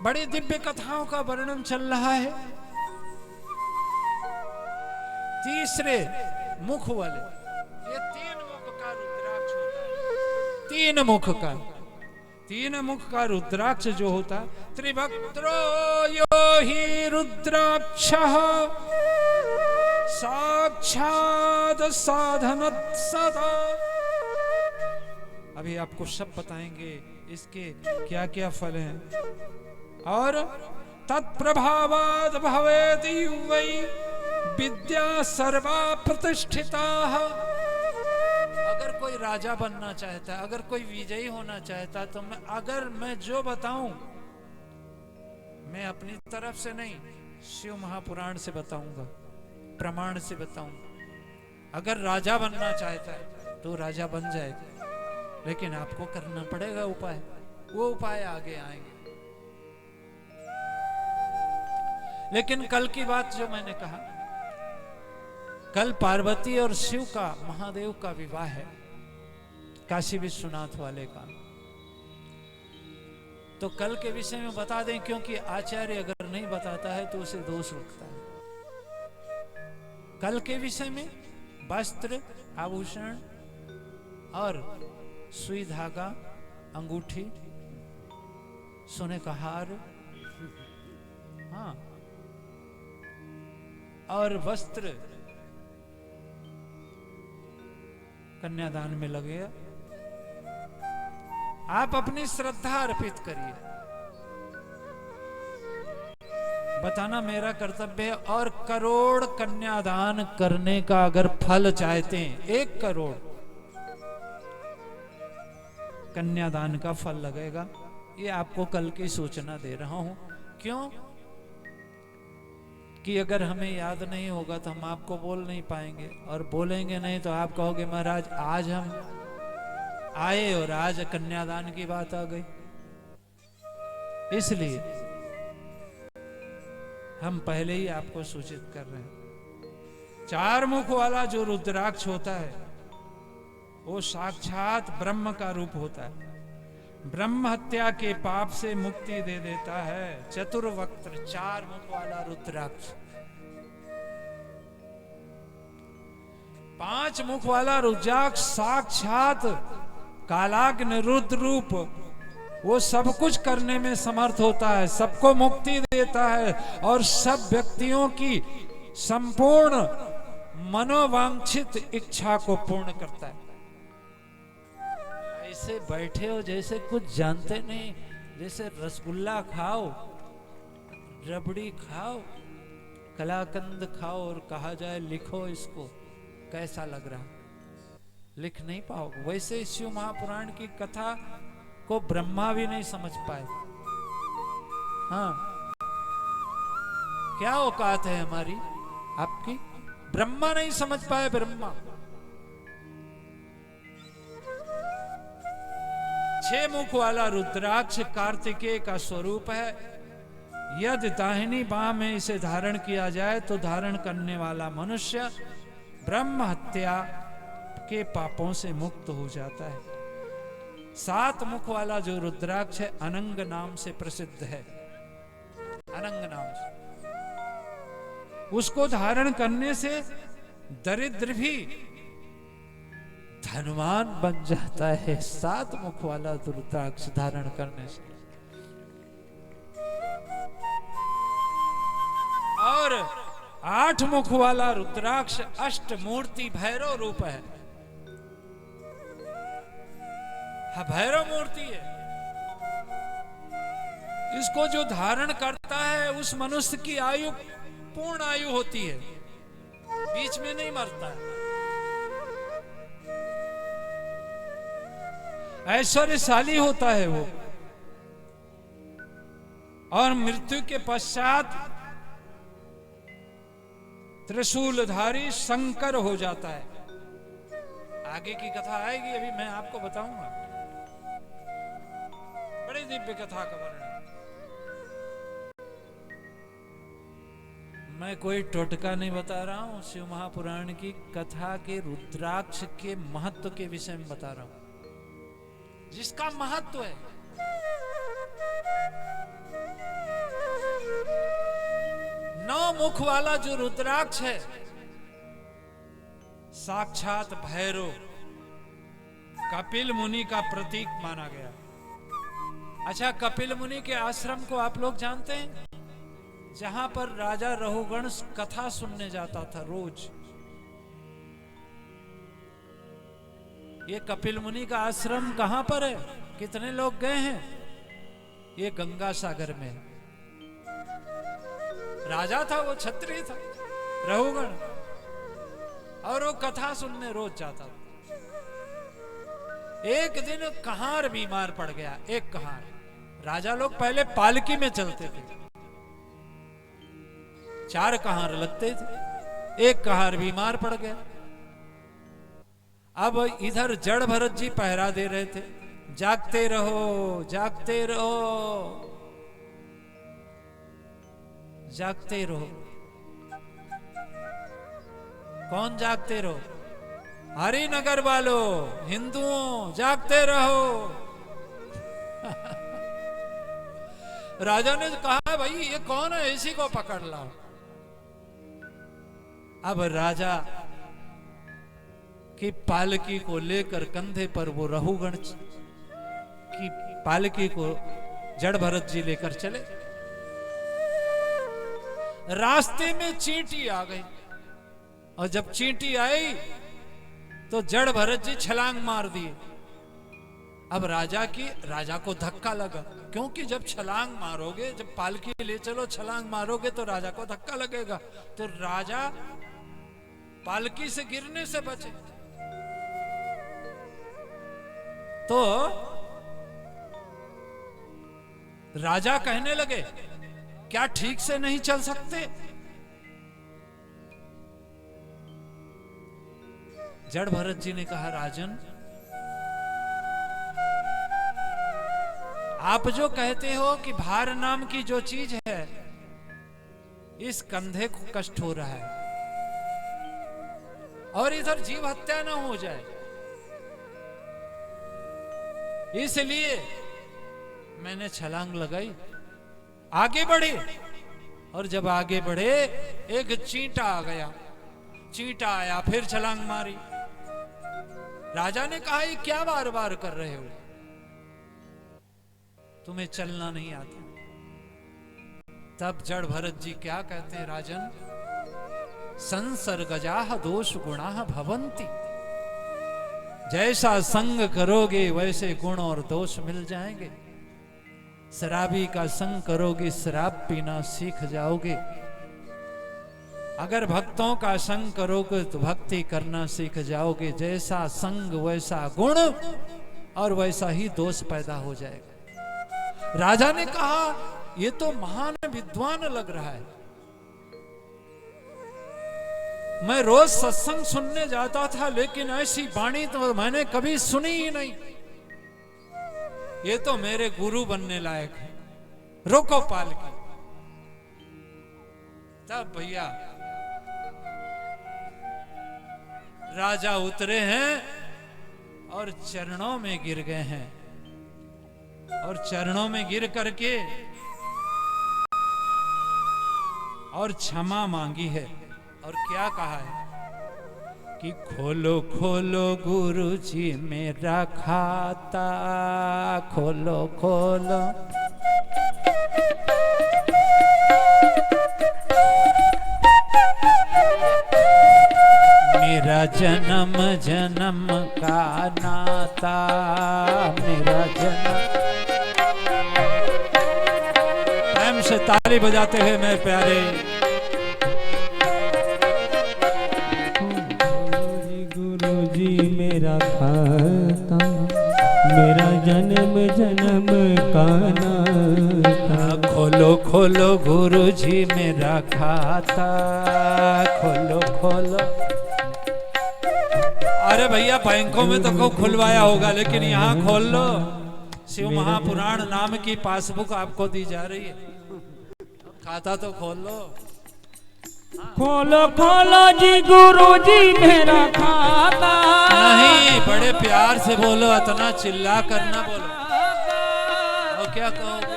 बड़ी दिव्य कथाओं का वर्णन चल रहा है। तीसरे मुख वाले, ये 3 मुख का रुद्राक्ष होता है। 3 मुख का रुद्राक्ष जो होता, त्रिवक्त्रो यो ही रुद्राक्षः साक्षात् साधनत् सदा। अभी आपको सब बताएंगे इसके क्या क्या फल हैं। और तत्प्रभावाद भवेति वै विद्या सर्वा प्रतिष्ठिता। अगर कोई राजा बनना चाहता है, अगर कोई विजयी होना चाहता है, तो मैं जो बताऊं, मैं अपनी तरफ से नहीं, शिव महापुराण से बताऊंगा, प्रमाण से बताऊंगा। अगर राजा बनना चाहता है तो राजा बन जाएगा, लेकिन आपको करना पड़ेगा उपाय। वो उपाय आगे आएंगे। लेकिन कल की बात जो मैंने कहा, कल पार्वती और शिव का, महादेव का विवाह है, काशी विश्वनाथ वाले का। तो कल के विषय में बता दें, क्योंकि आचार्य अगर नहीं बताता है तो उसे दोष लगता है। कल के विषय में वस्त्र, आभूषण और सुई धागा, अंगूठी, सोने का हार, हाँ, और वस्त्र कन्यादान में लगेगा। आप अपनी श्रद्धा अर्पित करिए, बताना मेरा कर्तव्य है। और करोड़ कन्यादान करने का अगर फल चाहते हैं, 1 करोड़ कन्यादान का फल लगेगा। ये आपको कल की सूचना दे रहा हूं। क्यों कि अगर हमें याद नहीं होगा तो हम आपको बोल नहीं पाएंगे, और बोलेंगे नहीं तो आप कहोगे महाराज आज हम आए और आज कन्यादान की बात आ गई। इसलिए हम पहले ही आपको सूचित कर रहे हैं। 4 मुख वाला जो रुद्राक्ष होता है वो साक्षात ब्रह्म का रूप होता है। ब्रह्म हत्या के पाप से मुक्ति दे देता है। चतुर्वक्त्र 4 मुख वाला रुद्राक्ष। 5 मुख वाला रुद्राक्ष साक्षात कालाग्नि रुद्र रूप, वो सब कुछ करने में समर्थ होता है, सबको मुक्ति देता है और सब व्यक्तियों की संपूर्ण मनोवांछित इच्छा को पूर्ण करता है। ऐसे बैठे हो जैसे कुछ जानते नहीं, जैसे रसगुल्ला खाओ, रबड़ी खाओ, कलाकंद खाओ और कहा जाए लिखो इसको, कैसा लग रहा, लिख नहीं पाओगे। वैसे शिव महापुराण की कथा को ब्रह्मा भी नहीं समझ पाए। हाँ, क्या औकात है हमारी, आपकी? ब्रह्मा नहीं समझ पाए। ब्रह्मा 6 मुख वाला रुद्राक्ष कार्तिकेय का स्वरूप है। यदि दाहिनी बाह में इसे धारण किया जाए तो धारण करने वाला मनुष्य ब्रह्म हत्या के पापों से मुक्त हो जाता है। 7 मुख वाला जो रुद्राक्ष है अनंग नाम से प्रसिद्ध है। अनंग नाम से उसको धारण करने से दरिद्र भी धनवान बन जाता है। 7 मुख वाला रुद्राक्ष धारण करने से। और 8 मुख वाला रुद्राक्ष अष्टमूर्ति भैरव रूप है। हाँ, भैरव मूर्ति है। इसको जो धारण करता है उस मनुष्य की आयु पूर्ण आयु होती है, बीच में नहीं मरता है। ऐश्वर्यशाली होता है वो, और मृत्यु के पश्चात त्रिशूलधारी शंकर हो जाता है। आगे की कथा आएगी, अभी मैं आपको बताऊंगा। बड़ी दिव्य कथा का वर्णन। मैं कोई टोटका नहीं बता रहा हूं, शिव महापुराण की कथा के रुद्राक्ष के महत्व के विषय में बता रहा हूं, जिसका महत्व है। मुख वाला जो रुद्राक्ष है साक्षात भैरव कपिल मुनि का प्रतीक माना गया। अच्छा, कपिल मुनि के आश्रम को आप लोग जानते हैं, जहां पर राजा रहुगण कथा सुनने जाता था रोज। ये कपिल मुनि का आश्रम कहां पर है, कितने लोग गए हैं? ये गंगा सागर में है। राजा था, वो क्षत्रिय था रहुगण, और वो कथा सुनने रोज जाता था। एक दिन कहार बीमार पड़ गया, एक कहार। राजा लोग पहले पालकी में चलते थे, 4 कहार लगते थे, एक कहार बीमार पड़ गया। अब इधर जड़ भरत जी पहरा दे रहे थे, जागते रहो जागते रहो जागते रहो। कौन जागते रहो? हरिनगर वालों, हिंदुओं, जागते रहो। राजा ने कहा, भाई ये कौन है, इसी को पकड़ लाओ। अब राजा की पालकी को लेकर कंधे पर वो रहुगण की पालकी को जड़ भरत जी लेकर चले। रास्ते में चींटी आ गई, और जब चींटी आई तो जड़ भरत जी छलांग मार दिए। अब राजा को धक्का लगा, क्योंकि जब छलांग मारोगे, जब पालकी ले चलो छलांग मारोगे तो राजा को धक्का लगेगा, तो राजा पालकी से गिरने से बचे। तो राजा कहने लगे, क्या ठीक से नहीं चल सकते? जड़ भरत जी ने कहा, राजन आप जो कहते हो कि भार नाम की जो चीज है, इस कंधे को कष्ट हो रहा है और इधर जीव हत्या ना हो जाए, इसलिए मैंने छलांग लगाई, आगे बढ़े। और जब आगे बढ़े, एक चींटा आ गया, चींटा आया, फिर छलांग मारी। राजा ने कहा, ये क्या बार बार कर रहे हो, तुम्हें चलना नहीं आता? तब जड़ भरत जी क्या कहते हैं, राजन संसर्गजाः दोष गुणाः भवन्ति, जैसा संग करोगे वैसे गुण और दोष मिल जाएंगे। शराबी का संग करोगे, शराब पीना सीख जाओगे। अगर भक्तों का संग करोगे तो भक्ति करना सीख जाओगे। जैसा संग वैसा गुण, और वैसा ही दोष पैदा हो जाएगा। राजा ने कहा, ये तो महान विद्वान लग रहा है, मैं रोज सत्संग सुनने जाता था, लेकिन ऐसी वाणी तो मैंने कभी सुनी ही नहीं। ये तो मेरे गुरु बनने लायक है, रोको पालकी। तब भैया राजा उतरे हैं और चरणों में गिर गए हैं, और चरणों में गिर करके और क्षमा मांगी है। और क्या कहा है कि खोलो खोलो गुरुजी मेरा खाता, खोलो खोलो मेरा जन्म जन्म का नाता, मेरा जन्म। प्रेम से ताली बजाते हुए मेरे प्यारे, मेरा खाता, मेरा जन्म जन्म का नाता। खोलो खोलो गुरुजी मेरा खाता, खोलो खोलो। अरे भैया बैंकों में तो खूब खुलवाया होगा, लेकिन यहाँ खोल लो। शिव महापुराण नाम की पासबुक आपको दी जा रही है, खाता तो खोल लो। खोलो खोलो जी गुरुजी मेरा खाता। नहीं, बड़े प्यार से बोलो, इतना चिल्ला करना बोलो। और क्या कहोगे?